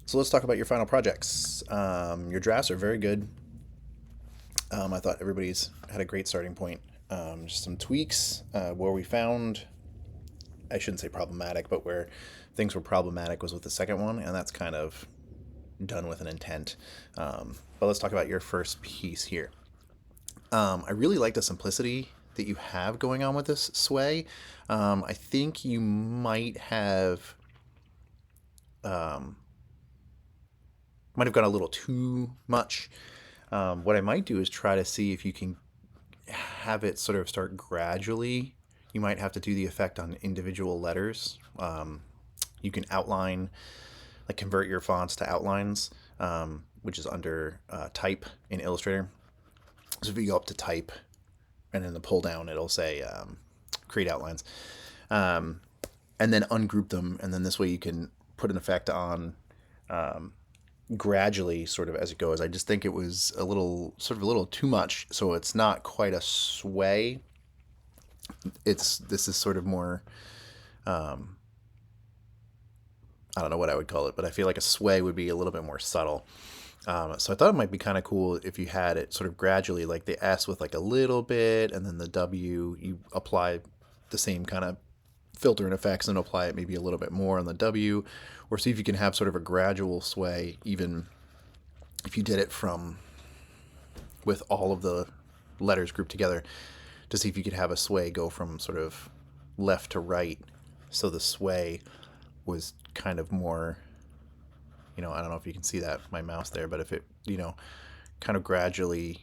So let's talk about your final projects. Your drafts are very good. I thought everybody's had a great starting point. Just some tweaks where we found, I shouldn't say problematic, but where things were problematic was with the second one, and that's kind of done with an intent. But let's talk about your first piece here. I really like the simplicity that you have going on with this sway. I think you um, might have gone a little too much. What I might do is try to see if you can have it sort of start gradually. You might have to do the effect on individual letters. You can outline, like convert your fonts to outlines, which is under type in Illustrator. So if you go up to type and in the pull down, it'll say create outlines. Um, and then ungroup them. And then this way you can put an effect on gradually sort of as it goes. I just think it was a little too much. So it's not quite a sway. This is sort of more, I don't know what I would call it, but I feel like a sway would be a little bit more subtle. So I thought it might be kind of cool if you had it sort of gradually, like the S with like a little bit, and then the W, you apply the same kind of filter and effects and apply it maybe a little bit more on the W, or see if you can have sort of a gradual sway, even if you did it from with all of the letters grouped together, to see if you could have a sway go from sort of left to right. So the sway was kind of more, I don't know if you can see that, my mouse there, but if it, kind of gradually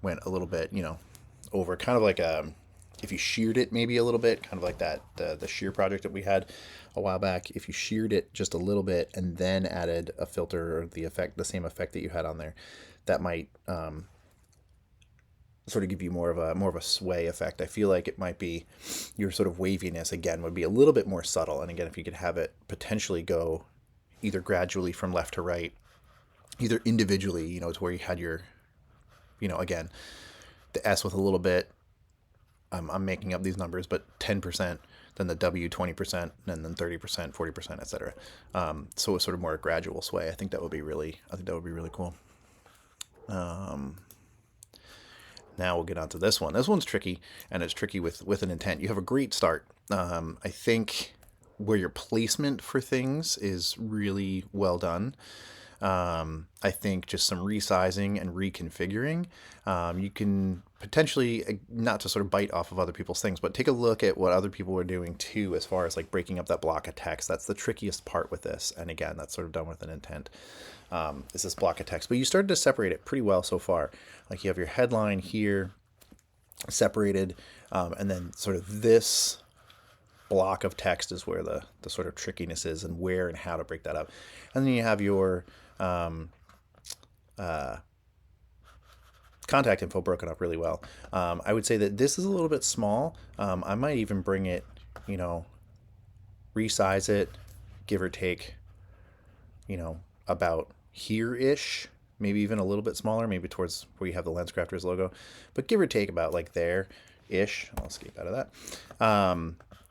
went a little bit, over kind of like if you sheared it maybe a little bit, kind of like that, the shear project that we had a while back, if you sheared it just a little bit and then added a filter or the same effect that you had on there, that might sort of give you more of a sway effect. I feel like it might be your sort of waviness again would be a little bit more subtle. And again, if you could have it potentially go either gradually from left to right, either individually, to where you had your, again, the S with a little bit. I'm making up these numbers, but 10%, then the W 20%, and then 30%, 40%, etc. So it's sort of more a gradual sway. I think that would be really cool. Now we'll get on to this one. This one's tricky, and it's tricky with an intent. You have a great start. I think where your placement for things is really well done. I think just some resizing and reconfiguring. You can potentially, not to sort of bite off of other people's things, but take a look at what other people are doing too, as far as like breaking up that block of text. That's the trickiest part with this. And again, that's sort of done with an intent. Is this block of text, but you started to separate it pretty well so far. Like you have your headline here separated, and then sort of this block of text is where the sort of trickiness is, and where and how to break that up. And then you have your contact info broken up really well. I would say that this is a little bit small. I might even bring it, resize it, give or take, about here-ish, maybe even a little bit smaller, maybe towards where you have the LensCrafters logo, but give or take about like there-ish. I'll escape out of that.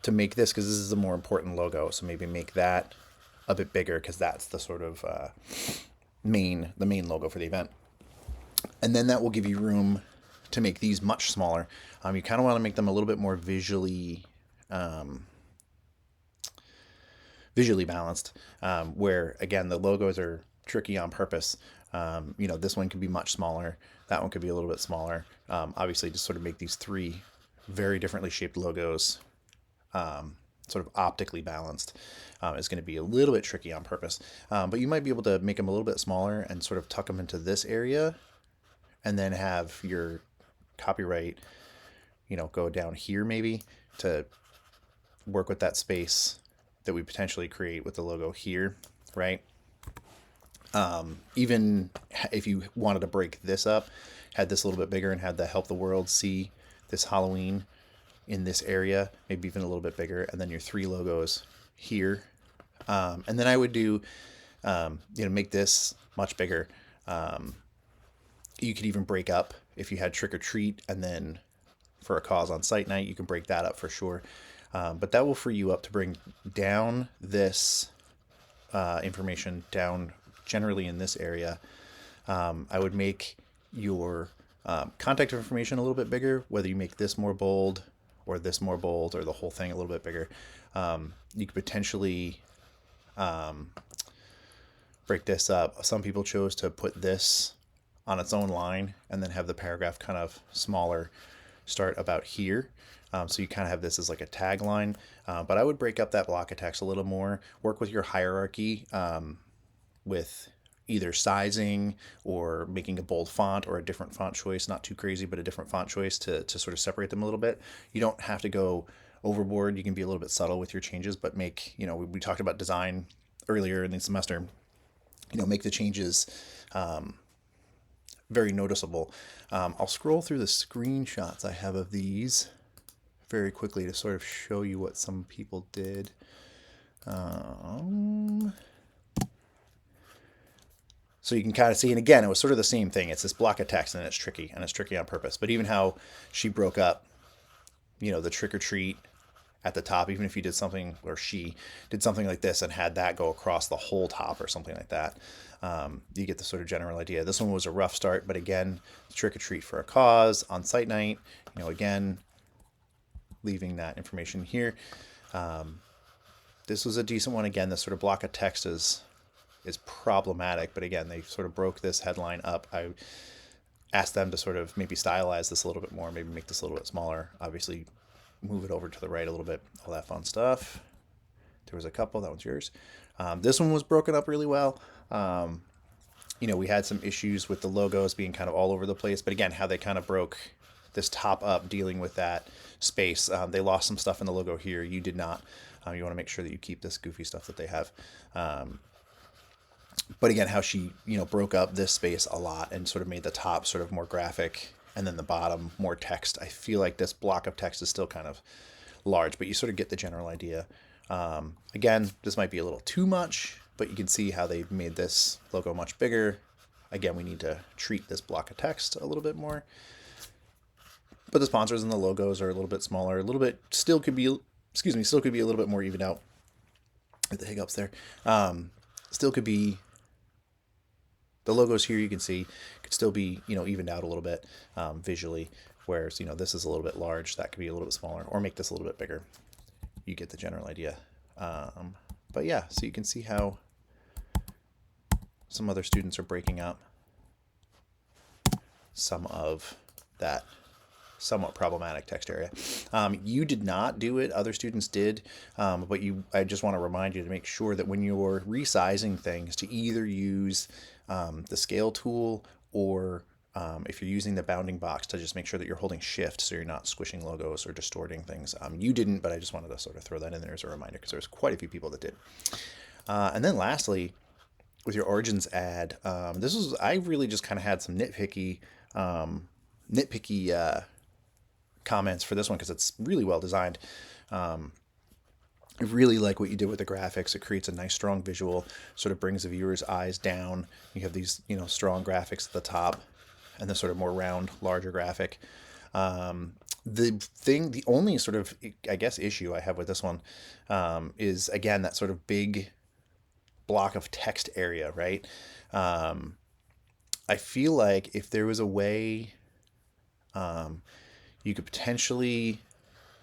To make this, because this is a more important logo, so maybe make that a bit bigger, because that's the sort of main logo for the event. And then that will give you room to make these much smaller. You kind of want to make them a little bit more visually balanced, where again the logos are tricky on purpose. This one could be much smaller, that one could be a little bit smaller. Obviously, just sort of make these three very differently shaped logos sort of optically balanced is going to be a little bit tricky on purpose. But you might be able to make them a little bit smaller and sort of tuck them into this area, and then have your copyright, go down here maybe to work with that space that we potentially create with the logo here, right? Even if you wanted to break this up, had this a little bit bigger and had the Help the World see this Halloween in this area, maybe even a little bit bigger, and then your three logos here. And then I would do, make this much bigger. You could even break up if you had Trick or Treat, and then for a Cause on Site night, you can break that up for sure. But that will free you up to bring down this information down generally in this area. I would make your contact information a little bit bigger, whether you make this more bold or this more bold or the whole thing a little bit bigger. You could potentially break this up. Some people chose to put this on its own line and then have the paragraph kind of smaller, start about here. So you kind of have this as like a tagline, but I would break up that block of text a little more, work with your hierarchy with either sizing or making a bold font or a different font choice, not too crazy, but a different font choice to sort of separate them a little bit. You don't have to go overboard. You can be a little bit subtle with your changes, but make, we talked about design earlier in the semester, make the changes very noticeable. I'll scroll through the screenshots I have of these very quickly to sort of show you what some people did. So you can kind of see, and again, it was sort of the same thing. It's this block of text, and it's tricky on purpose. But even how she broke up, the trick or treat at the top, even if you did something, or she did something like this and had that go across the whole top or something like that, you get the sort of general idea. This one was a rough start, but again, trick or treat for a cause on site night, again, leaving that information here. This was a decent one. Again, this sort of block of text is problematic, but again, they sort of broke this headline up. I asked them to sort of maybe stylize this a little bit more, maybe make this a little bit smaller, obviously move it over to the right a little bit, all that fun stuff. There was a couple, that one's yours. This one was broken up really well. We had some issues with the logos being kind of all over the place, but again, how they kind of broke this top up, dealing with that space. They lost some stuff in the logo here. You did not. You want to make sure that you keep this goofy stuff that they have. But again, how she, broke up this space a lot and sort of made the top sort of more graphic and then the bottom more text. I feel like this block of text is still kind of large, but you sort of get the general idea. Again, this might be a little too much, but you can see how they made this logo much bigger. Again, we need to treat this block of text a little bit more. But the sponsors and the logos are a little bit smaller, a little bit, still could be a little bit more evened out. The hiccups there. Still could be, the logos here you can see could still be, evened out a little bit visually, whereas, this is a little bit large, that could be a little bit smaller, or make this a little bit bigger. You get the general idea. But yeah, so you can see how some other students are breaking up some of that somewhat problematic text area. You did not do it, other students did, but I just want to remind you to make sure that when you're resizing things, to either use the scale tool or if you're using the bounding box, to just make sure that you're holding shift so you're not squishing logos or distorting things. You didn't, but I just wanted to sort of throw that in there as a reminder because there's quite a few people that did. And then lastly, with your origins ad, I really just kind of had some nitpicky comments for this one because it's really well designed. I really like what you did with the graphics. It creates a nice strong visual, sort of brings the viewer's eyes down. You have these, strong graphics at the top and the sort of more round, larger graphic. The only sort of, I guess, issue I have with this one is, again, that sort of big block of text area, right? I feel like if there was a way you could potentially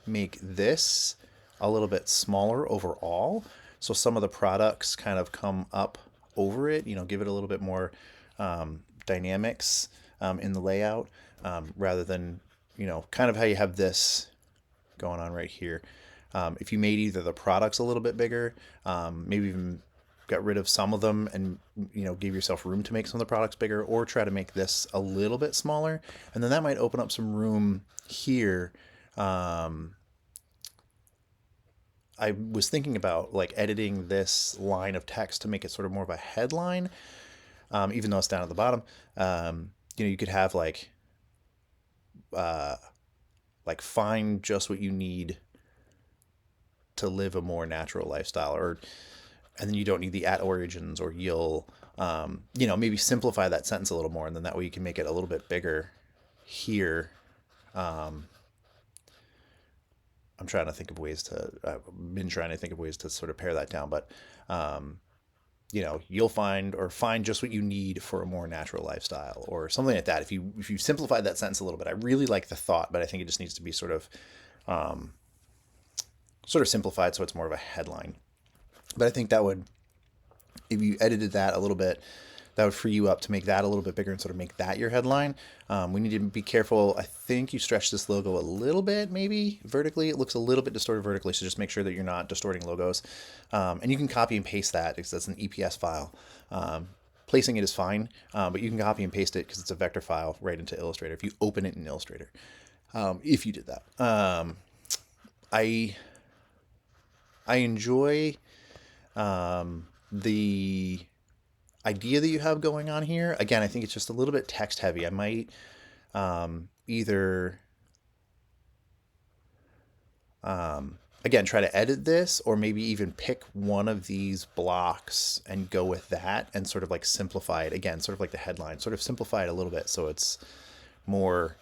make this a little bit smaller overall, so some of the products kind of come up over it, give it a little bit more dynamics in the layout, rather than, kind of how you have this going on right here. If you made either the products a little bit bigger, maybe even got rid of some of them and, gave yourself room to make some of the products bigger, or try to make this a little bit smaller, and then that might open up some room here. I was thinking about like editing this line of text to make it sort of more of a headline, even though it's down at the bottom. You could have like find just what you need to live a more natural lifestyle, and then you don't need the at origins, or you'll, maybe simplify that sentence a little more, and then that way you can make it a little bit bigger here. I've been trying to think of ways to sort of pare that down, but you'll find just what you need for a more natural lifestyle or something like that. If you simplify that sentence a little bit, I really like the thought, but I think it just needs to be sort of simplified so it's more of a headline. But I think that would, if you edited that a little bit, that would free you up to make that a little bit bigger and sort of make that your headline. We need to be careful. I think you stretch this logo a little bit, maybe vertically. It looks a little bit distorted vertically, so just make sure that you're not distorting logos. And you can copy and paste that because that's an EPS file. Placing it is fine, but you can copy and paste it because it's a vector file right into Illustrator if you open it in Illustrator. If you did that. I enjoy the idea that you have going on here. Again, I think it's just a little bit text heavy. I might either again try to edit this, or maybe even pick one of these blocks and go with that and sort of like simplify it again, sort of like the headline, sort of simplify it a little bit so it's more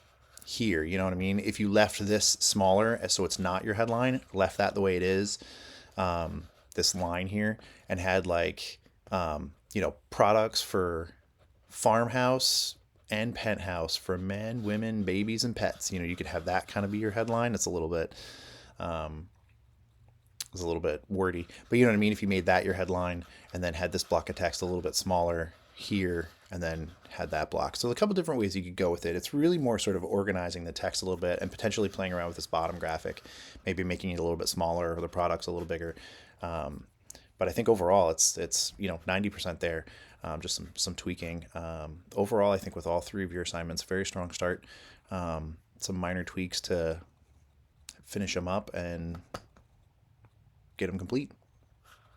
here, you know what I mean? If you left this smaller so it's not your headline, left that the way it is, this line here, and had like products for farmhouse and penthouse for men, women, babies, and pets. You could have that kind of be your headline. It's a little bit wordy, but you know what I mean? If you made that your headline and then had this block of text a little bit smaller here and then had that block. So a couple different ways you could go with it. It's really more sort of organizing the text a little bit and potentially playing around with this bottom graphic, maybe making it a little bit smaller or the products a little bigger. But I think overall it's 90% there, just some tweaking. Overall, I think with all three of your assignments, very strong start. Some minor tweaks to finish them up and get them complete.